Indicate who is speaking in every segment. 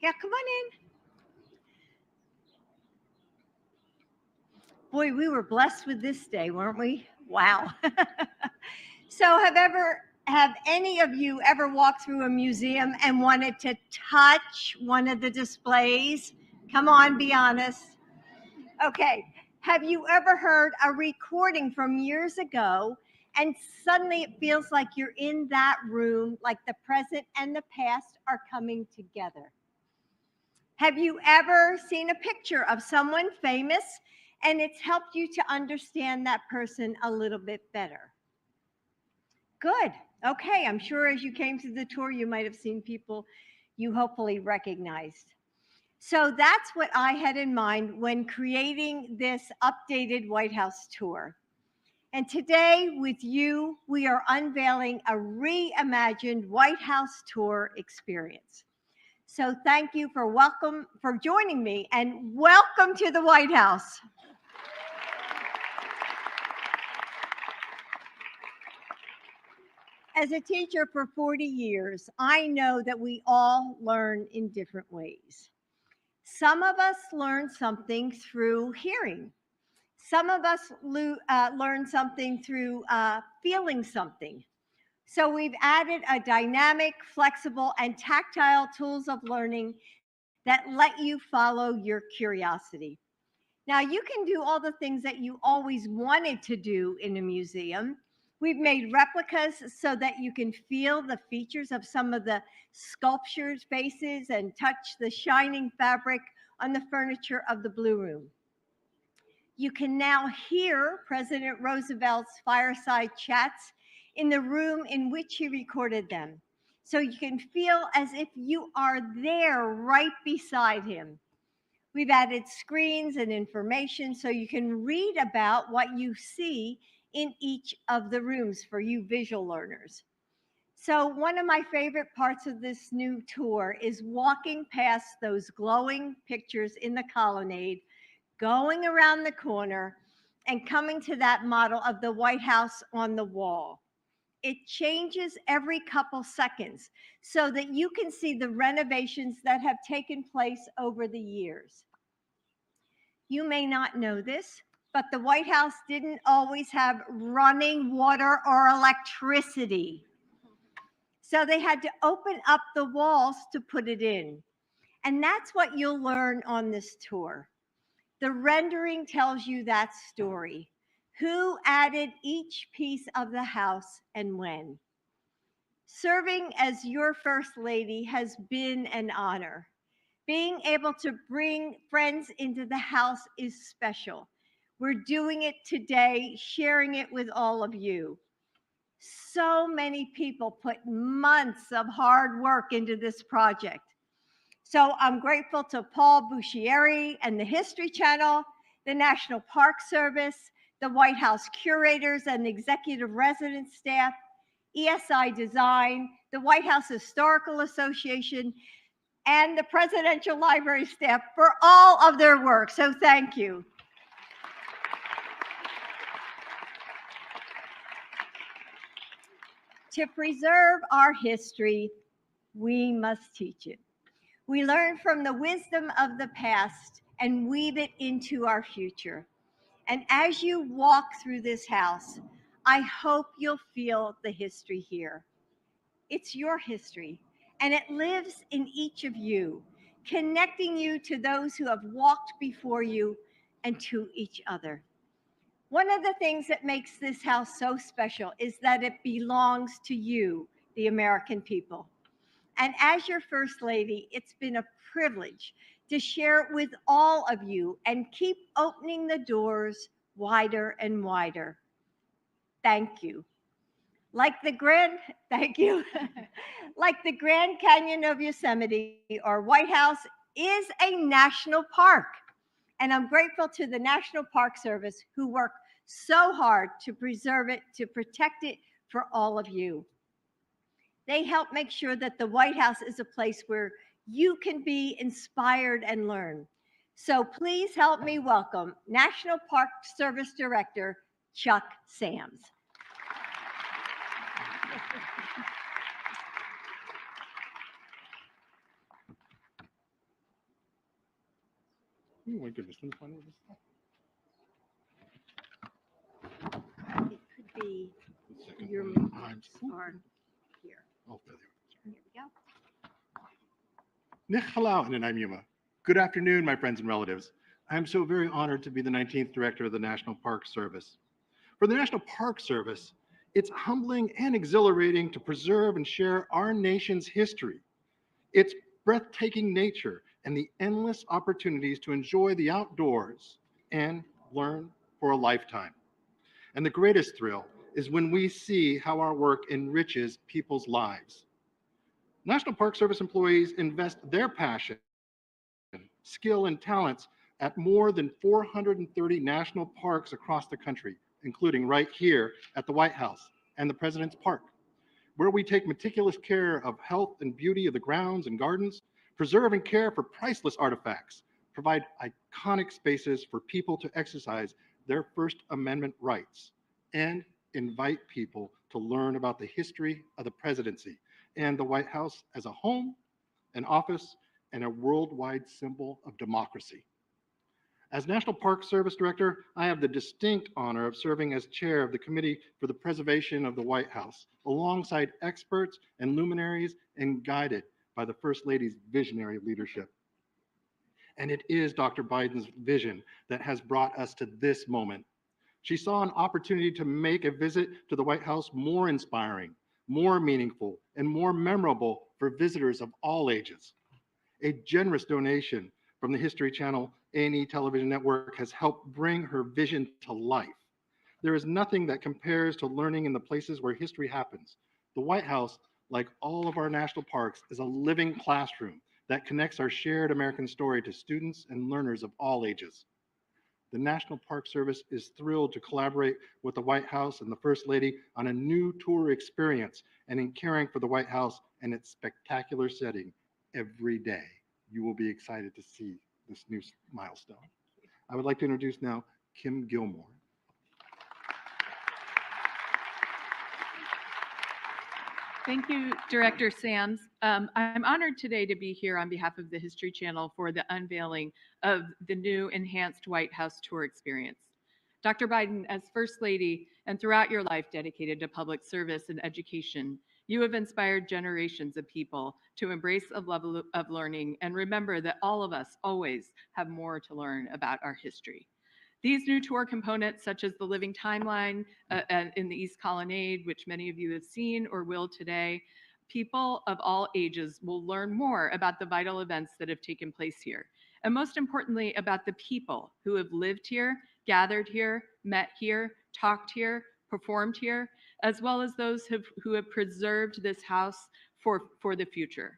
Speaker 1: Yeah, come on in. Boy, we were blessed with this day, weren't we? Wow. So have any of you ever walked through a museum and wanted to touch one of the displays? Come on, be honest. Okay. Have you ever heard a recording from years ago and suddenly it feels like you're in that room, like the present and the past are coming together? Have you ever seen a picture of someone famous and it's helped you to understand that person a little bit better? Good. Okay, I'm sure as you came through the tour, you might have seen people you hopefully recognized. So that's what I had in mind when creating this updated White House tour. And today with you, we are unveiling a reimagined White House tour experience. So thank you for joining me, and welcome to the White House. As a teacher for 40 years, I know that we all learn in different ways. Some of us learn something through hearing. Some of us learn something through feeling something. So we've added a dynamic, flexible, and tactile tools of learning that let you follow your curiosity. Now, you can do all the things that you always wanted to do in a museum. We've made replicas so that you can feel the features of some of the sculptures' faces and touch the shining fabric on the furniture of the Blue Room. You can now hear President Roosevelt's fireside chats in the room in which he recorded them. So you can feel as if you are there right beside him. We've added screens and information so you can read about what you see in each of the rooms for you visual learners. So one of my favorite parts of this new tour is walking past those glowing pictures in the colonnade, going around the corner, and coming to that model of the White House on the wall. It changes every couple seconds so that you can see the renovations that have taken place over the years. You may not know this, but the White House didn't always have running water or electricity. So they had to open up the walls to put it in. And that's what you'll learn on this tour. The rendering tells you that story. Who added each piece of the house and when? Serving as your First Lady has been an honor. Being able to bring friends into the house is special. We're doing it today, sharing it with all of you. So many people put months of hard work into this project. So I'm grateful to Paul Buscieri and the History Channel, the National Park Service, the White House curators and executive resident staff, ESI Design, the White House Historical Association, and the Presidential Library staff for all of their work. So thank you. To preserve our history, we must teach it. We learn from the wisdom of the past and weave it into our future. And as you walk through this house, I hope you'll feel the history here. It's your history, and it lives in each of you, connecting you to those who have walked before you and to each other. One of the things that makes this house so special is that it belongs to you, the American people. And as your First Lady, it's been a privilege to share it with all of you and keep opening the doors wider and wider. Thank you. Thank you. Like the Grand Canyon of Yosemite, our White House is a national park. And I'm grateful to the National Park Service who work so hard to preserve it, to protect it for all of you. They help make sure that the White House is a place where you can be inspired and learn. So please help me welcome National Park Service Director, Chuck Sams.
Speaker 2: Oh my goodness, let me find where this
Speaker 1: It could be
Speaker 2: is. Second
Speaker 1: your
Speaker 2: one. I'm
Speaker 1: or here.
Speaker 2: oh, there they
Speaker 1: Here we go.
Speaker 2: are. Hello, and I'm Yuma. Good afternoon, my friends and relatives. I am so very honored to be the 19th Director of the National Park Service. For the National Park Service, it's humbling and exhilarating to preserve and share our nation's history, its breathtaking nature, and the endless opportunities to enjoy the outdoors and learn for a lifetime. And the greatest thrill is when we see how our work enriches people's lives. National Park Service employees invest their passion, skill, and talents at more than 430 national parks across the country, including right here at the White House and the President's Park, where we take meticulous care of health and beauty of the grounds and gardens, preserve and care for priceless artifacts, provide iconic spaces for people to exercise their First Amendment rights, and invite people to learn about the history of the presidency and the White House as a home, an office, and a worldwide symbol of democracy. As National Park Service Director, I have the distinct honor of serving as chair of the Committee for the Preservation of the White House, alongside experts and luminaries and guided by the First Lady's visionary leadership. And it is Dr. Biden's vision that has brought us to this moment. She saw an opportunity to make a visit to the White House more inspiring, more meaningful, and more memorable for visitors of all ages. A generous donation from the History Channel A&E television network has helped bring her vision to life. There is nothing that compares to learning in the places where history happens. The White House, like all of our national parks, is a living classroom that connects our shared American story to students and learners of all ages. The National Park Service is thrilled to collaborate with the White House and the First Lady on a new tour experience and in caring for the White House and its spectacular setting every day. You will be excited to see this new milestone. I would like to introduce now Kim Gilmore.
Speaker 3: Thank you, Director Sams. I'm honored today to be here on behalf of the History Channel for the unveiling of the new enhanced White House tour experience. Dr. Biden, as First Lady and throughout your life dedicated to public service and education, you have inspired generations of people to embrace a level of learning and remember that all of us always have more to learn about our history. These new tour components, such as the living timeline in the East Colonnade, which many of you have seen or will today, people of all ages will learn more about the vital events that have taken place here. And most importantly, about the people who have lived here, gathered here, met here, talked here, performed here, as well as those who have preserved this house for the future.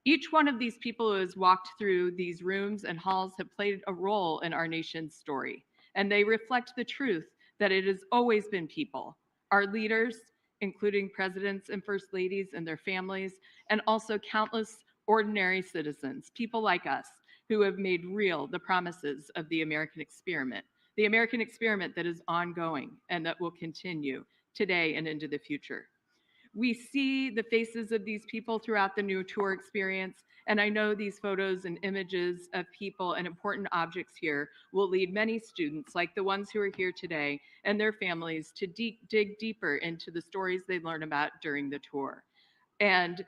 Speaker 3: Each one of these people who has walked through these rooms and halls have played a role in our nation's story, and they reflect the truth that it has always been people, our leaders, including presidents and first ladies and their families, and also countless ordinary citizens, people like us, who have made real the promises of the American experiment that is ongoing and that will continue today and into the future. We see the faces of these people throughout the new tour experience, and I know these photos and images of people and important objects here will lead many students, like the ones who are here today, and their families to dig deeper into the stories they learn about during the tour. And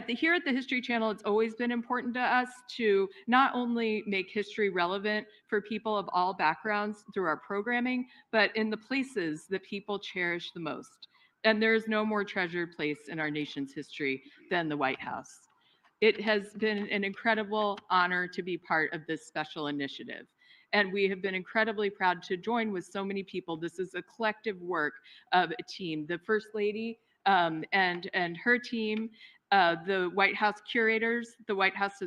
Speaker 3: here at the History Channel, it's always been important to us to not only make history relevant for people of all backgrounds through our programming, but in the places that people cherish the most. And there is no more treasured place in our nation's history than the White House. It has been an incredible honor to be part of this special initiative. And we have been incredibly proud to join with so many people. This is a collective work of a team. The First Lady and her team, the White House curators, the White House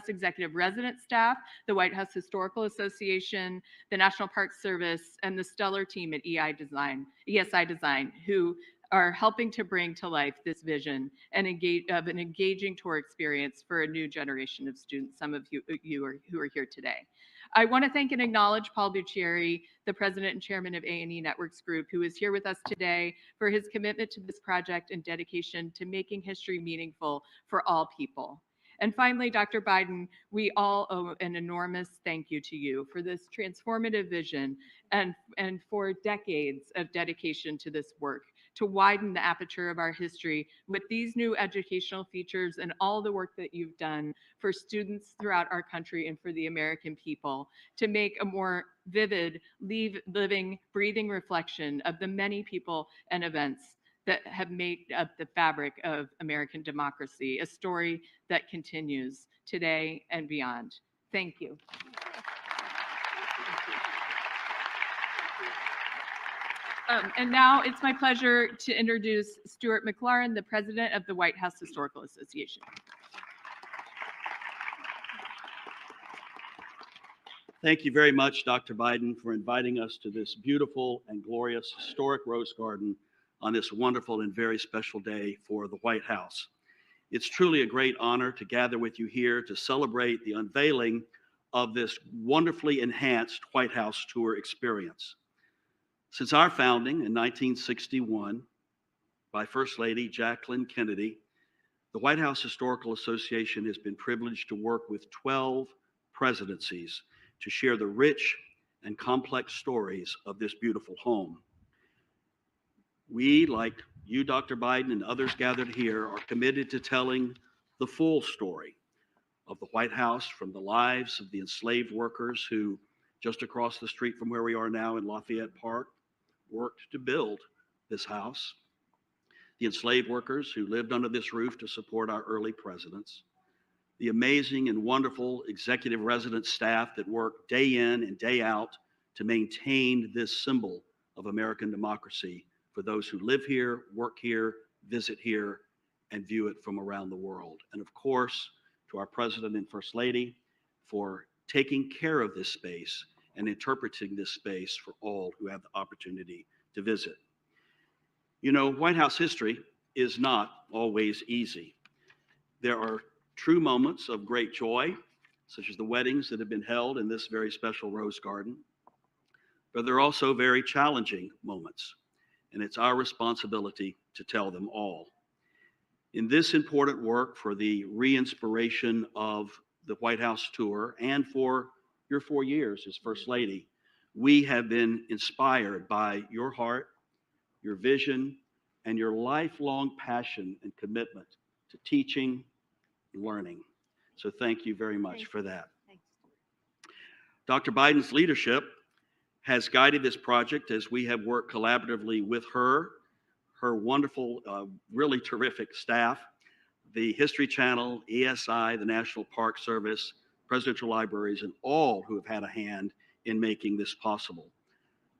Speaker 3: Executive Resident Staff, the White House Historical Association, the National Park Service, and the stellar team at ESI Design, who are helping to bring to life this vision and of an engaging tour experience for a new generation of students, some of you who are here today. I want to thank and acknowledge Paul Bucieri, the president and chairman of A&E Networks Group, who is here with us today, for his commitment to this project and dedication to making history meaningful for all people. And finally, Dr. Biden, we all owe an enormous thank you to you for this transformative vision and for decades of dedication to this work, to widen the aperture of our history with these new educational features and all the work that you've done for students throughout our country and for the American people, to make a more vivid, living, breathing reflection of the many people and events that have made up the fabric of American democracy, a story that continues today and beyond. Thank you. And now it's my pleasure to introduce Stuart McLaurin, the president of the White House Historical Association.
Speaker 4: Thank you very much, Dr. Biden, for inviting us to this beautiful and glorious historic rose garden on this wonderful and very special day for the White House. It's truly a great honor to gather with you here to celebrate the unveiling of this wonderfully enhanced White House tour experience. Since our founding in 1961 by First Lady Jacqueline Kennedy, the White House Historical Association has been privileged to work with 12 presidencies to share the rich and complex stories of this beautiful home. We, like you, Dr. Biden, and others gathered here, are committed to telling the full story of the White House, from the lives of the enslaved workers who, just across the street from where we are now in Lafayette Park, worked to build this house, the enslaved workers who lived under this roof to support our early presidents, the amazing and wonderful executive resident staff that work day in and day out to maintain this symbol of American democracy for those who live here, work here, visit here, and view it from around the world. And of course, to our President and First Lady for taking care of this space and interpreting this space for all who have the opportunity to visit. You know, White House history is not always easy. There are true moments of great joy, such as the weddings that have been held in this very special rose garden. But there are also very challenging moments, and it's our responsibility to tell them all. In this important work for the re-inspiration of the White House tour and for your 4 years as First Lady, we have been inspired by your heart, your vision, and your lifelong passion and commitment to teaching and learning. So thank you very much for that. Dr. Biden's leadership has guided this project as we have worked collaboratively with her wonderful, really terrific staff, the History Channel, ESI, the National Park Service, Presidential Libraries, and all who have had a hand in making this possible.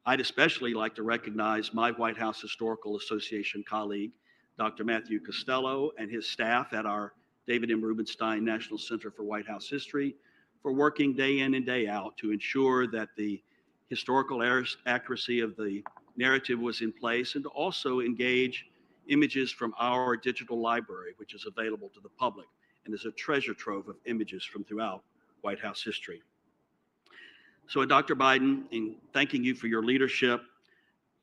Speaker 4: I'd especially like to recognize my White House Historical Association colleague, Dr. Matthew Costello, and his staff at our David M. Rubenstein National Center for White House History for working day in and day out to ensure that the historical accuracy of the narrative was in place, and to also engage images from our digital library, which is available to the public and is a treasure trove of images from throughout White House history. So Dr. Biden, in thanking you for your leadership,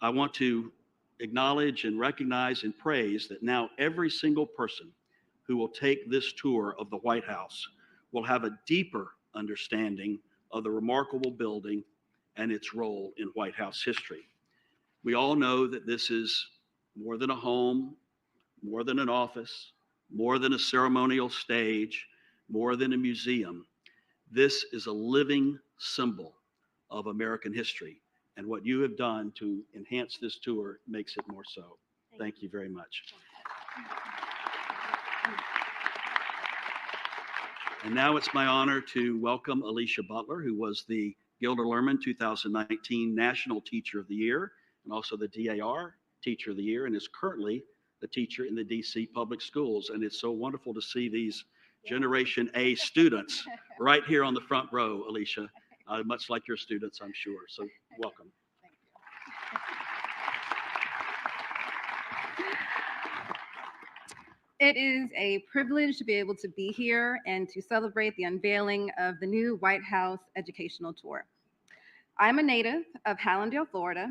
Speaker 4: I want to acknowledge and recognize and praise that now every single person who will take this tour of the White House will have a deeper understanding of the remarkable building and its role in White House history. We all know that this is more than a home, more than an office, more than a ceremonial stage, more than a museum. This is a living symbol of American history, and what you have done to enhance this tour makes it more so. Thank you very much. And now it's my honor to welcome Alicia Butler, who was the Gilder Lehrman 2019 National Teacher of the Year and also the DAR Teacher of the Year, and is currently the teacher in the DC public schools. And it's so wonderful to see these Generation A students right here on the front row, Alicia, much like your students, I'm sure. So welcome.
Speaker 5: It is a privilege to be able to be here and to celebrate the unveiling of the new White House Educational Tour. I'm a native of Hallandale, Florida,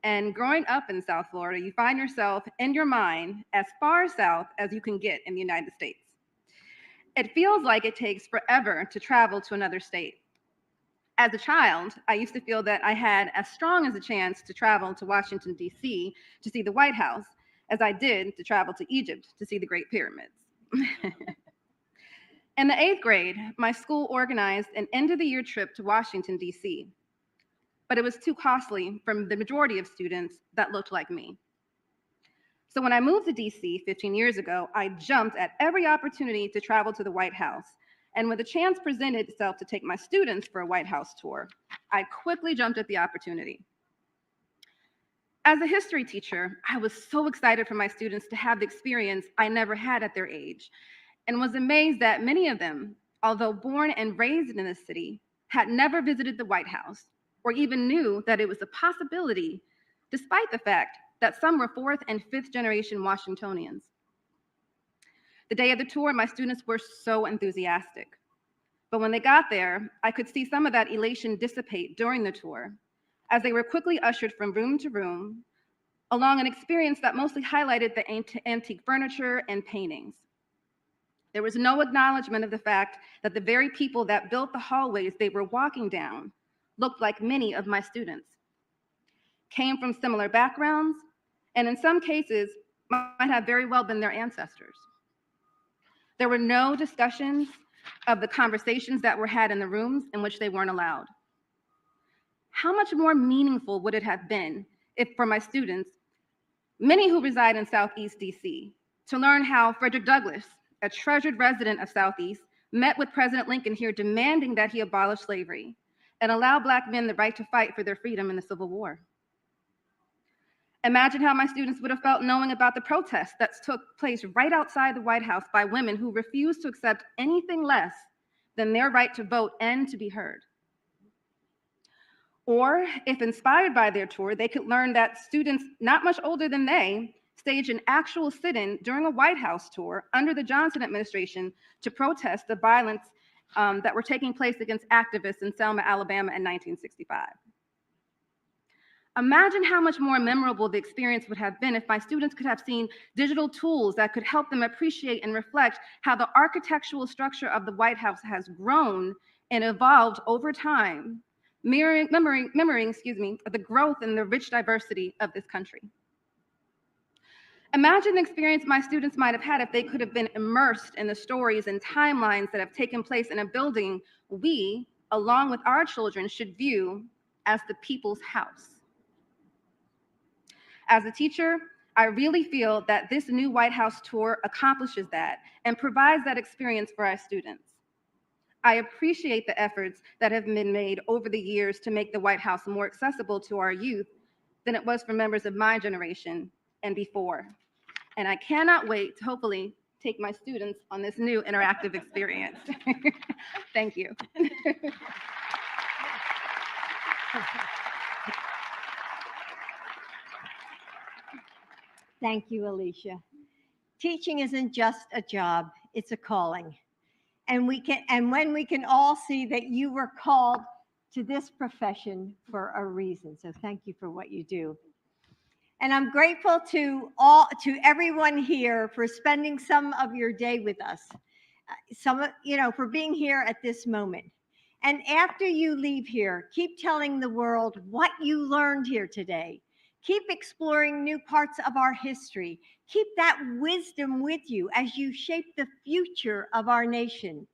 Speaker 5: and growing up in South Florida, you find yourself in your mind as far south as you can get in the United States. It feels like it takes forever to travel to another state. As a child, I used to feel that I had as strong as a chance to travel to Washington, D.C. to see the White House as I did to travel to Egypt to see the Great Pyramids. In the 8th grade, my school organized an end-of-the-year trip to Washington, D.C., but it was too costly for the majority of students that looked like me. So when I moved to D.C. 15 years ago, I jumped at every opportunity to travel to the White House. And when the chance presented itself to take my students for a White House tour, I quickly jumped at the opportunity. As a history teacher, I was so excited for my students to have the experience I never had at their age, and was amazed that many of them, although born and raised in the city, had never visited the White House or even knew that it was a possibility, despite the fact that some were 4th and 5th generation Washingtonians. The day of the tour, my students were so enthusiastic. But when they got there, I could see some of that elation dissipate during the tour, as they were quickly ushered from room to room, along an experience that mostly highlighted the antique furniture and paintings. There was no acknowledgement of the fact that the very people that built the hallways they were walking down looked like many of my students, came from similar backgrounds, and in some cases might have very well been their ancestors. There were no discussions of the conversations that were had in the rooms in which they weren't allowed. How much more meaningful would it have been if, for my students, many who reside in Southeast DC, to learn how Frederick Douglass, a treasured resident of Southeast, met with President Lincoln here demanding that he abolish slavery and allow Black men the right to fight for their freedom in the Civil War? Imagine how my students would have felt knowing about the protests that took place right outside the White House by women who refused to accept anything less than their right to vote and to be heard. Or if inspired by their tour, they could learn that students not much older than they staged an actual sit-in during a White House tour under the Johnson administration to protest the violence that were taking place against activists in Selma, Alabama in 1965. Imagine how much more memorable the experience would have been if my students could have seen digital tools that could help them appreciate and reflect how the architectural structure of the White House has grown and evolved over time, mirroring the growth and the rich diversity of this country. Imagine the experience my students might have had if they could have been immersed in the stories and timelines that have taken place in a building we, along with our children, should view as the people's house. As a teacher, I really feel that this new White House tour accomplishes that and provides that experience for our students. I appreciate the efforts that have been made over the years to make the White House more accessible to our youth than it was for members of my generation and before. And I cannot wait to hopefully take my students on this new interactive experience. Thank you.
Speaker 1: Thank you, Alicia. Teaching isn't just a job, it's a calling. And when we can all see that you were called to this profession for a reason. So thank you for what you do. And I'm grateful to everyone here for spending some of your day with us. For being here at this moment. And after you leave here, keep telling the world what you learned here today. Keep exploring new parts of our history. Keep that wisdom with you as you shape the future of our nation.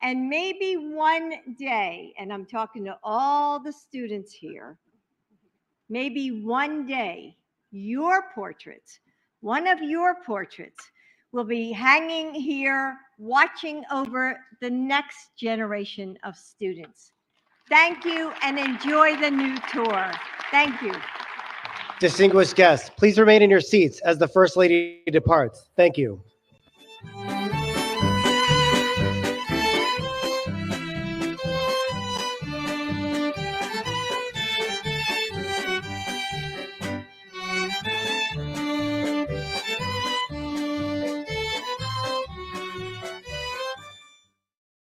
Speaker 1: And maybe one day, and I'm talking to all the students here, maybe one day one of your portraits will be hanging here, watching over the next generation of students. Thank you and enjoy the new tour. Thank you.
Speaker 6: Distinguished guests, please remain in your seats as the First Lady departs. Thank you.